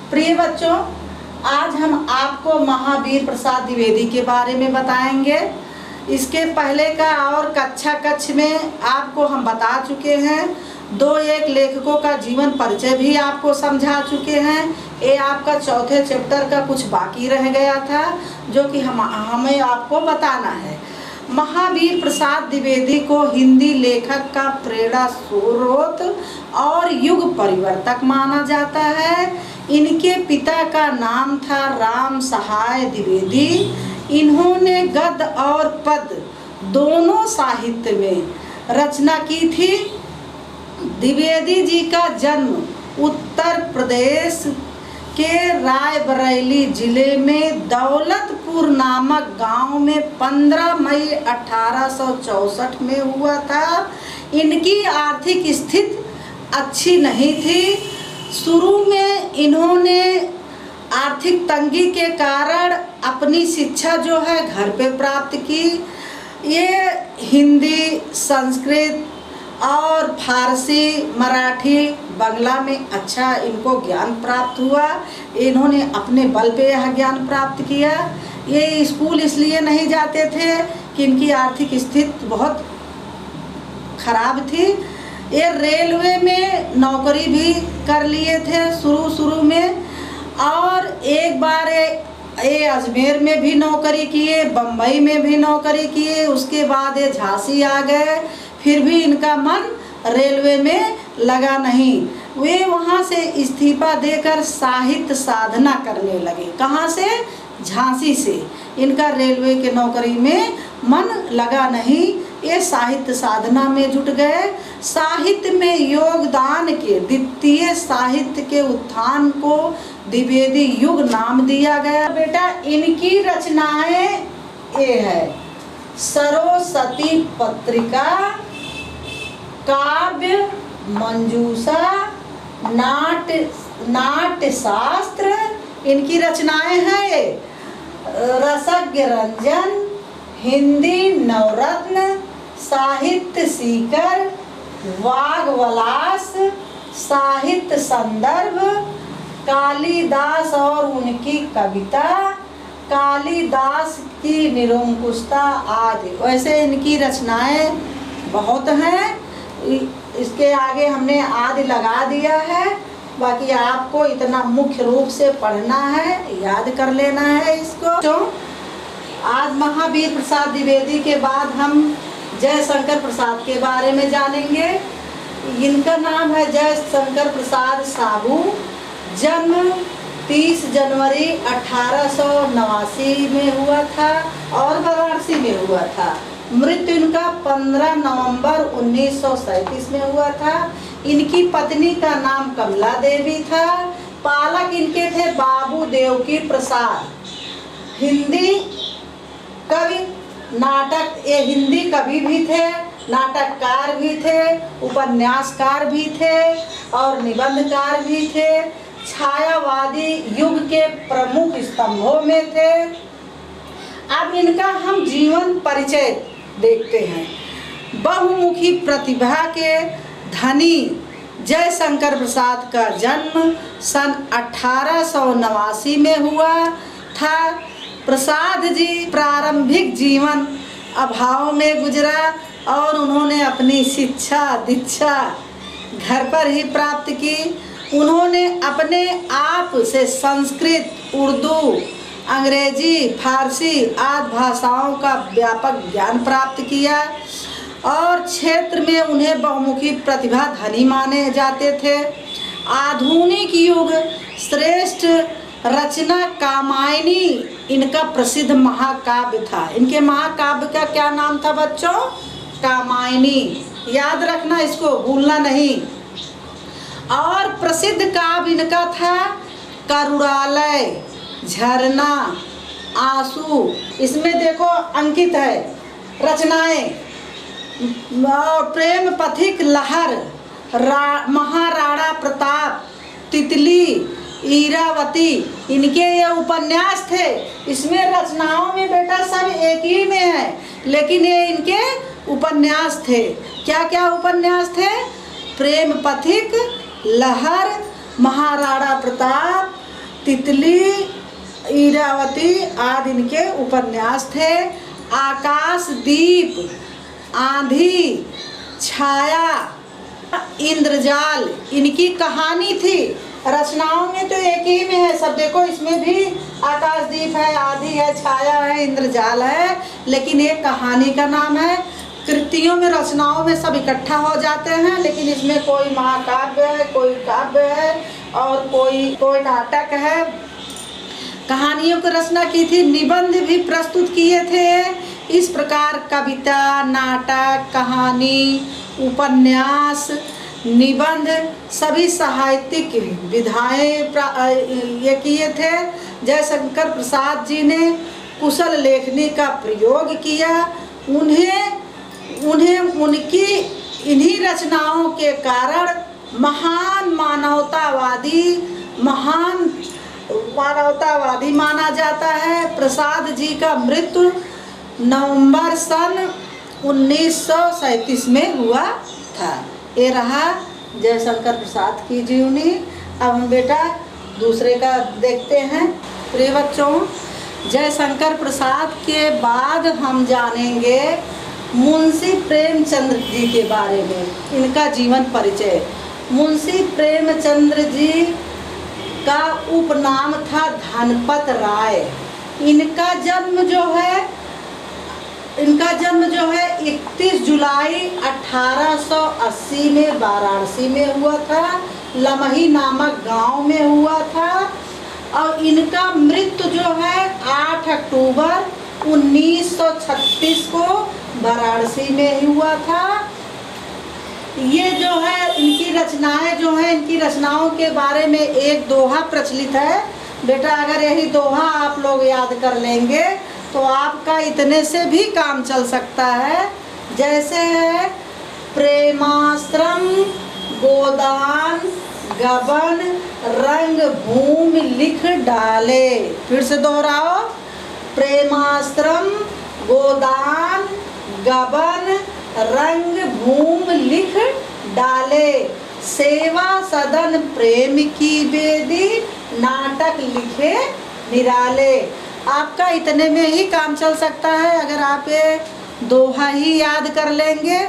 प्रिय बच्चों, आज हम आपको महावीर प्रसाद द्विवेदी के बारे में बताएंगे। इसके पहले का और कक्षा में आपको हम बता चुके हैं। दो एक लेखकों का जीवन परिचय भी आपको समझा चुके हैं। ये आपका चौथे चैप्टर का कुछ बाकी रह गया था जो कि हमें आपको बताना है। महावीर प्रसाद द्विवेदी को हिंदी लेखक का प्रेरणा स्रोत और युग परिवर्तक माना जाता है। इनके पिता का नाम था राम सहाय द्विवेदी। इन्होंने गद्य और पद दोनों साहित्य में रचना की थी। द्विवेदी जी का जन्म उत्तर प्रदेश के रायबरेली जिले में दौलतपुर नामक गांव में 15 मई 1864 में हुआ था। इनकी आर्थिक स्थिति अच्छी नहीं थी। शुरू में इन्होंने आर्थिक तंगी के कारण अपनी शिक्षा जो है घर पे प्राप्त की। ये हिंदी, संस्कृत और फारसी, मराठी, बांग्ला में अच्छा इनको ज्ञान प्राप्त हुआ। इन्होंने अपने बल पे यह ज्ञान प्राप्त किया। ये स्कूल इसलिए नहीं जाते थे कि इनकी आर्थिक स्थिति बहुत खराब थी। ये रेलवे में नौकरी भी कर लिए थे शुरू में, और एक बार ये अजमेर में भी नौकरी किए, बम्बई में भी नौकरी किए। उसके बाद ये झांसी आ गए। फिर भी इनका मन रेलवे में लगा नहीं। वे वहाँ से इस्तीफा देकर साहित्य साधना करने लगे। कहाँ से? झांसी से। इनका रेलवे के नौकरी में मन लगा नहीं। ये साहित्य साधना में जुट गए। साहित्य में योगदान के द्वितीय साहित्य के उत्थान को द्विवेदी युग नाम दिया गया। बेटा, इनकी रचनाएं ये है: सरस्वती पत्रिका, काव्य, मंजूषा, नाट्य शास्त्र इनकी रचनाएं हैं। रसज्ञ रंजन, हिंदी नवरत्न, साहित्य सीकर, वाग्विलास, साहित्य संदर्भ, कालिदास और उनकी कविता, कालिदास की निरंकुशता आदि। वैसे इनकी रचनाएं बहुत हैं। इसके आगे हमने आदि लगा दिया है। बाकी आपको इतना मुख्य रूप से पढ़ना है, याद कर लेना है इसको। तो आज महावीर प्रसाद द्विवेदी के बाद हम जयशंकर प्रसाद के बारे में जानेंगे। इनका नाम है जयशंकर प्रसाद साहू। जन्म 30 जनवरी 1889 में हुआ था और वाराणसी में हुआ था। मृत्यु इनका 15 नवंबर 1937 में हुआ था। इनकी पत्नी का नाम कमला देवी था। पालक इनके थे बाबू देवकी प्रसाद। हिंदी कवि, ये हिंदी कवि भी थे, नाटककार भी थे, उपन्यासकार भी थे और निबंधकार भी थे। छायावादी युग के प्रमुख स्तंभों में थे। अब इनका हम जीवन परिचय देखते हैं। बहुमुखी प्रतिभा के धनी जयशंकर प्रसाद का जन्म सन 1889 में हुआ था। प्रसाद जी प्रारंभिक जीवन अभाव में गुजरा और उन्होंने अपनी शिक्षा दीक्षा घर पर ही प्राप्त की। उन्होंने अपने आप से संस्कृत, उर्दू, अंग्रेजी, फारसी आदि भाषाओं का व्यापक ज्ञान प्राप्त किया और क्षेत्र में उन्हें बहुमुखी प्रतिभा धनी माने जाते थे। आधुनिक युग श्रेष्ठ रचना कामायनी इनका प्रसिद्ध महाकाव्य था। इनके महाकाव्य का क्या नाम था बच्चों? कामायनी। याद रखना, इसको भूलना नहीं। और प्रसिद्ध काव्य इनका था करुणालय, झरना, आंसू। इसमें देखो अंकित है रचनाएं। प्रेम पथिक, लहर, महाराणा प्रताप, तितली, ईरावती इनके ये उपन्यास थे। इसमें रचनाओं में बेटा सब एक ही में है, लेकिन ये इनके उपन्यास थे। क्या क्या उपन्यास थे? प्रेम पथिक, लहर, महाराणा प्रताप, तितली, ईरावती आदि इनके उपन्यास थे। आकाशदीप, आंधी, छाया, इंद्रजाल इनकी कहानी थी। रचनाओं में तो एक ही में है सब, देखो इसमें भी आकाशदीप है, आंधी है, छाया है, इंद्रजाल है, लेकिन एक कहानी का नाम है। कृतियों में, रचनाओं में सब इकट्ठा हो जाते हैं, लेकिन इसमें कोई महाकाव्य है, कोई काव्य है और कोई नाटक है। कहानियों की रचना की थी, निबंध भी प्रस्तुत किए थे। इस प्रकार कविता, नाटक, कहानी, उपन्यास, निबंध सभी साहित्यिक विधाएं ये किए थे। जयशंकर प्रसाद जी ने कुशल लेखनी का प्रयोग किया। उन्हें उनकी इन्हीं रचनाओं के कारण महान मानवतावादी माना जाता है। प्रसाद जी का मृत्यु नवंबर सन 1937 में हुआ था। ये रहा जयशंकर प्रसाद की जीवनी। अब हम बेटा दूसरे का देखते हैं। प्रिय बच्चों, जयशंकर प्रसाद के बाद हम जानेंगे मुंशी प्रेमचंद जी के बारे में, इनका जीवन परिचय। मुंशी प्रेमचंद जी का उपनाम था धनपत राय। इनका जन्म जो है 31 जुलाई 1880 में वाराणसी में हुआ था, लमही नामक गांव में हुआ था। और इनका मृत्यु जो है 8 अक्टूबर 1936 को वाराणसी में हुआ था। ये जो है इनकी रचनाएं जो हैं, इनकी रचनाओं के बारे में एक दोहा प्रचलित है। बेटा अगर यही दोहा आप लोग याद कर लेंगे तो आपका इतने से भी काम चल सकता है। जैसे है, प्रेमाश्रम गोदान गबन रंग भूमि लिख डाले। फिर से दोहराओ, प्रेमाश्रम गोदान गबन रंग भूमि लिख डाले, सेवा सदन प्रेम की बेदी नाटक लिखे निराले। आपका इतने में ही काम चल सकता है अगर आप ये दोहा ही याद कर लेंगे।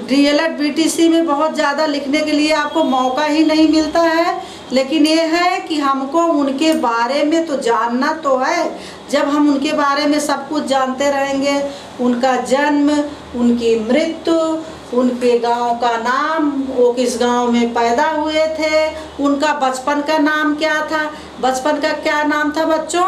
डीएलएड बीटीसी में बहुत ज़्यादा लिखने के लिए आपको मौका ही नहीं मिलता है, लेकिन ये है कि हमको उनके बारे में तो जानना तो है। जब हम उनके बारे में सब कुछ जानते रहेंगे, उनका जन्म, उनकी मृत्यु, उनके गांव का नाम, वो किस गांव में पैदा हुए थे, उनका बचपन का नाम क्या था, बचपन का क्या नाम था बच्चों,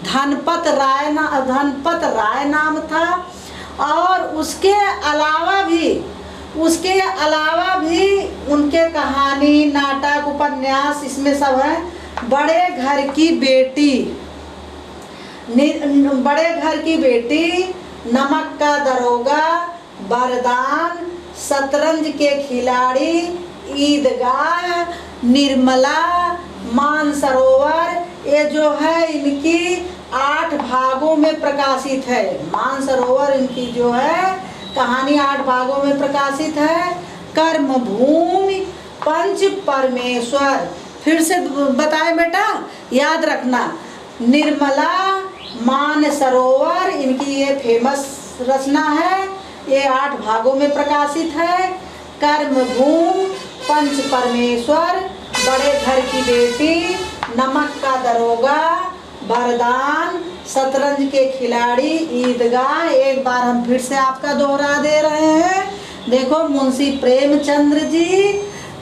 धनपत राय नाम था। और उसके अलावा भी उनके कहानी, नाटक, उपन्यास इसमें सब है। बड़े घर की बेटी, नमक का दरोगा, वरदान, शतरंज के खिलाड़ी, ईदगाह, निर्मला, मानसरोवर, ये जो है इनकी 8 भागों में प्रकाशित है। मानसरोवर इनकी जो है कहानी 8 भागों में प्रकाशित है। कर्मभूमि, पंच परमेश्वर, फिर से बताए बेटा, याद रखना। निर्मला, मानसरोवर इनकी ये फेमस रचना है, ये 8 भागों में प्रकाशित है। कर्मभूमि, पंच परमेश्वर, बड़े घर की बेटी, नमक का दरोगा, वरदान, शतरंज के खिलाड़ी, ईदगाह। एक बार हम फिर से आपका दोहरा दे रहे हैं। देखो, मुंशी प्रेमचंद जी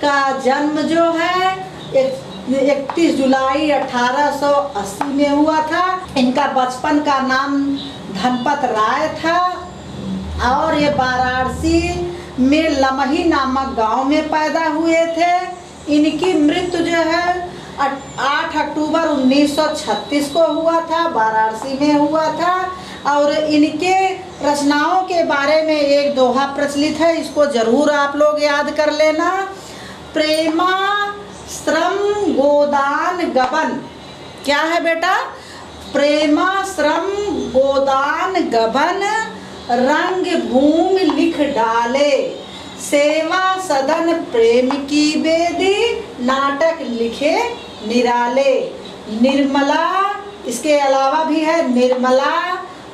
का जन्म जो है 31 जुलाई 1880 में हुआ था। इनका बचपन का नाम धनपत राय था और ये वाराणसी में लमही नामक गांव में पैदा हुए थे। इनकी मृत्यु जो है 8 अक्टूबर 1936 को हुआ था, वाराणसी में हुआ था। और इनके रचनाओं के बारे में एक दोहा प्रचलित है, इसको जरूर आप लोग याद कर लेना। प्रेमाश्रम गोदान गबन, क्या है बेटा, प्रेमाश्रम गोदान गबन रंग भूमि लिख डाले, सेवा सदन प्रेम की बेदी नाटक लिखे निराले। निर्मला, इसके अलावा भी है निर्मला,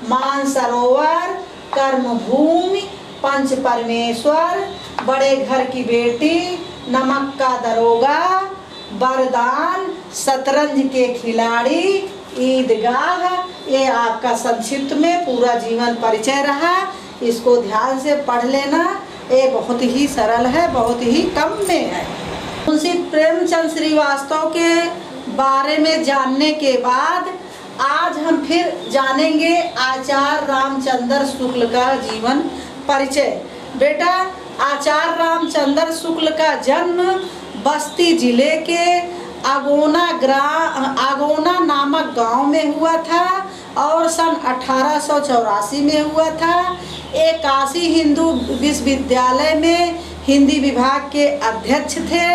मानसरोवर, कर्मभूमि, पंच परमेश्वर, बड़े घर की बेटी, नमक का दरोगा, वरदान, शतरंज के खिलाड़ी, ईदगाह। ये आपका संक्षिप्त में पूरा जीवन परिचय रहा। इसको ध्यान से पढ़ लेना। ये बहुत ही सरल है, बहुत ही कम में है। मुंशी प्रेमचंद श्रीवास्तव के बारे में जानने के बाद आज हम फिर जानेंगे आचार्य रामचंद्र शुक्ल का जीवन परिचय। बेटा, आचार्य रामचंद्र शुक्ल का जन्म बस्ती जिले के आगोना नामक गांव में हुआ था और सन 1884 में हुआ था। एक काशी हिंदू विश्वविद्यालय में हिंदी विभाग के अध्यक्ष थे।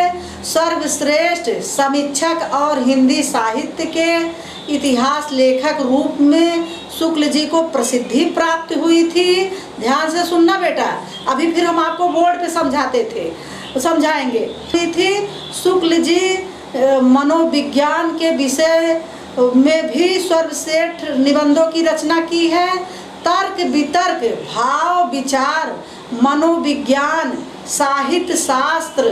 सर्वश्रेष्ठ समीक्षक और हिंदी साहित्य के इतिहास लेखक रूप में शुक्ल जी को प्रसिद्धि प्राप्त हुई थी। ध्यान से सुनना बेटा, अभी फिर हम आपको बोर्ड पे समझाएंगे। थी शुक्ल जी मनोविज्ञान के विषय में भी सर्वश्रेष्ठ निबंधों की रचना की है। तर्क वितर्क, भाव विचार, मनोविज्ञान, साहित्य शास्त्र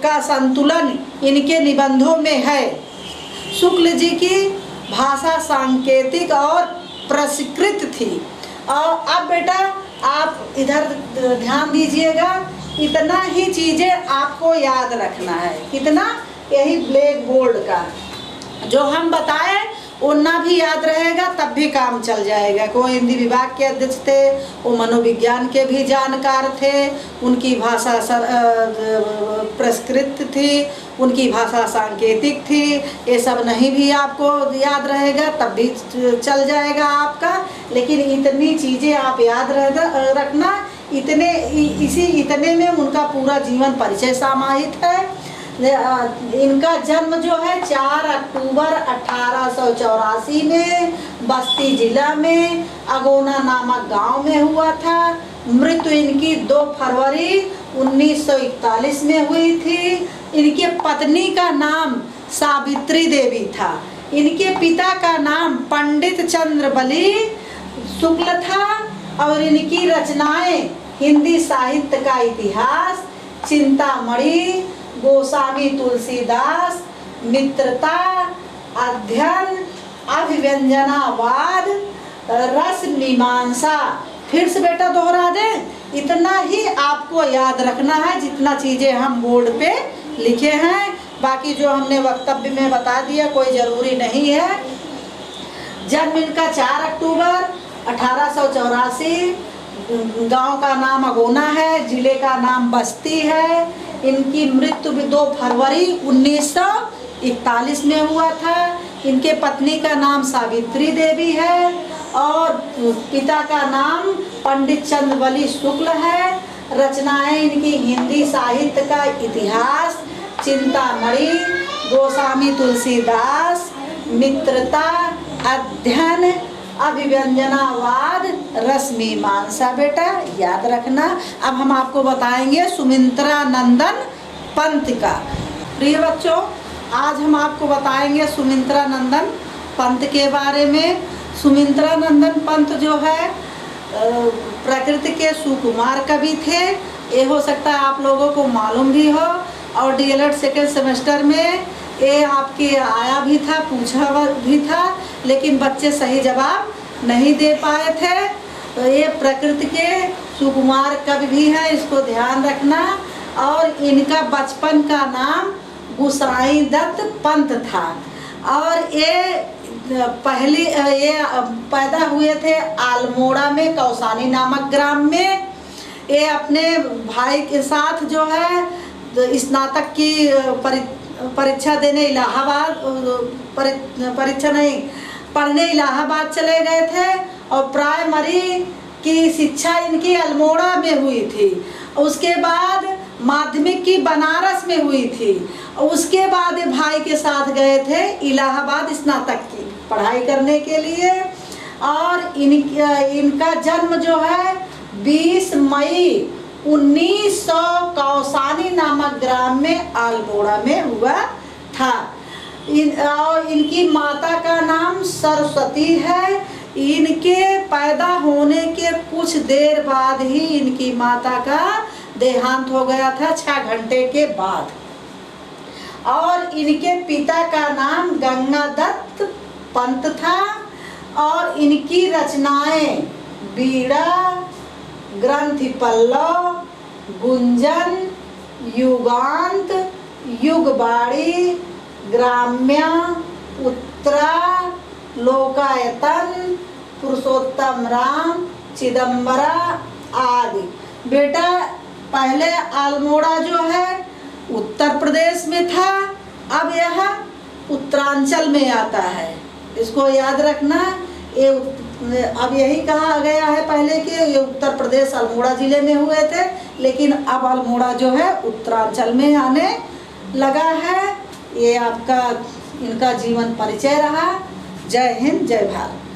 का संतुलन इनके निबंधों में है। शुक्ल जी की भाषा सांकेतिक और प्रशिकृत थी। और अब बेटा आप इधर ध्यान दीजिएगा, इतना ही चीज़ें आपको याद रखना है। कितना? यही ब्लैक बोर्ड का जो हम बताए उतना भी याद रहेगा, तब भी काम चल जाएगा। कोई हिंदी विभाग के अध्यक्ष थे, वो मनोविज्ञान के भी जानकार थे, उनकी भाषा प्रस्कृत थी, उनकी भाषा सांकेतिक थी। ये सब नहीं भी आपको याद रहेगा तब भी चल जाएगा आपका, लेकिन इतनी चीज़ें आप याद रखना। इतने में उनका पूरा जीवन परिचय समाहित है। इनका जन्म जो है 4 अक्टूबर 1884 में बस्ती जिला में अगोना नामक गांव में हुआ था। मृत्यु इनकी 2 फरवरी 1941 में हुई थी। इनके पत्नी का नाम सावित्री देवी था। इनके पिता का नाम पंडित चंद्रबली शुक्ल था और इनकी रचनाएं हिंदी साहित्य का इतिहास, चिंतामणि, गोस्वामी तुलसीदास, मित्रता, अध्ययन, अभिव्यंजनावाद, रस मीमांसा। फिर से बेटा दोहरा दें, इतना ही आपको याद रखना है जितना चीज़ें हम बोर्ड पे लिखे हैं। बाकी जो हमने वक्तव्य में बता दिया कोई ज़रूरी नहीं है। जन्म इनका 4 अक्टूबर 1884, गांव का नाम अगोना है, जिले का नाम बस्ती है। इनकी मृत्यु भी 2 फरवरी 1941 में हुआ था। इनके पत्नी का नाम सावित्री देवी है और पिता का नाम पंडित चंद्रबली शुक्ल है। रचनाएं इनकी हिंदी साहित्य का इतिहास, चिंतामणि, गोस्वामी तुलसीदास, मित्रता, अध्ययन, अभिव्यंजनावाद, रस मीमांसा। बेटा याद रखना। अब हम आपको बताएंगे सुमित्रा नंदन पंत का। प्रिय बच्चों, आज हम आपको बताएंगे सुमित्रा नंदन पंत के बारे में। सुमित्रा नंदन पंत जो है प्रकृति के सुकुमार कवि थे। ये हो सकता है आप लोगों को मालूम भी हो, और डीएलएड सेकेंड सेमेस्टर में ये आपके आया भी था, पूछा भी था, लेकिन बच्चे सही जवाब नहीं दे पाए थे। तो ये प्रकृति के सुकुमार कवि भी है, इसको ध्यान रखना। और इनका बचपन का नाम गुसाई दत्त पंत था। और ये पैदा हुए थे अल्मोड़ा में, कौसानी नामक ग्राम में। ये अपने भाई के साथ जो है स्नातक की परीक्षा देने इलाहाबाद, परीक्षा नहीं, पढ़ने इलाहाबाद चले गए थे। और प्राइमरी की शिक्षा इनकी अल्मोड़ा में हुई थी। उसके बाद माध्यमिक की बनारस में हुई थी। उसके बाद भाई के साथ गए थे इलाहाबाद स्नातक की पढ़ाई करने के लिए। और इनका जन्म जो है 20 मई 1900 कौसानी नामक ग्राम में अल्मोड़ा में हुआ था। और इनकी माता का नाम सरस्वती है। इनके पैदा होने के कुछ देर बाद ही इनकी माता का देहांत हो गया था, 6 घंटे के बाद। और इनके पिता का नाम गंगादत्त पंत था। और इनकी रचनाएं बीड़ा, ग्रंथि पल्लव, गुंजन, युगांत, युगबाड़ी, ग्राम्य, उत्तरा, लोकायतन, पुरुषोत्तम राम, चिदंबरा आदि। बेटा पहले अल्मोड़ा जो है उत्तर प्रदेश में था, अब यह उत्तरांचल में आता है। इसको याद रखना। ये अब यही कहा गया है पहले कि ये उत्तर प्रदेश अल्मोड़ा जिले में हुए थे, लेकिन अब अल्मोड़ा जो है उत्तरांचल में आने लगा है। ये आपका इनका जीवन परिचय रहा। जय हिंद, जय भारत।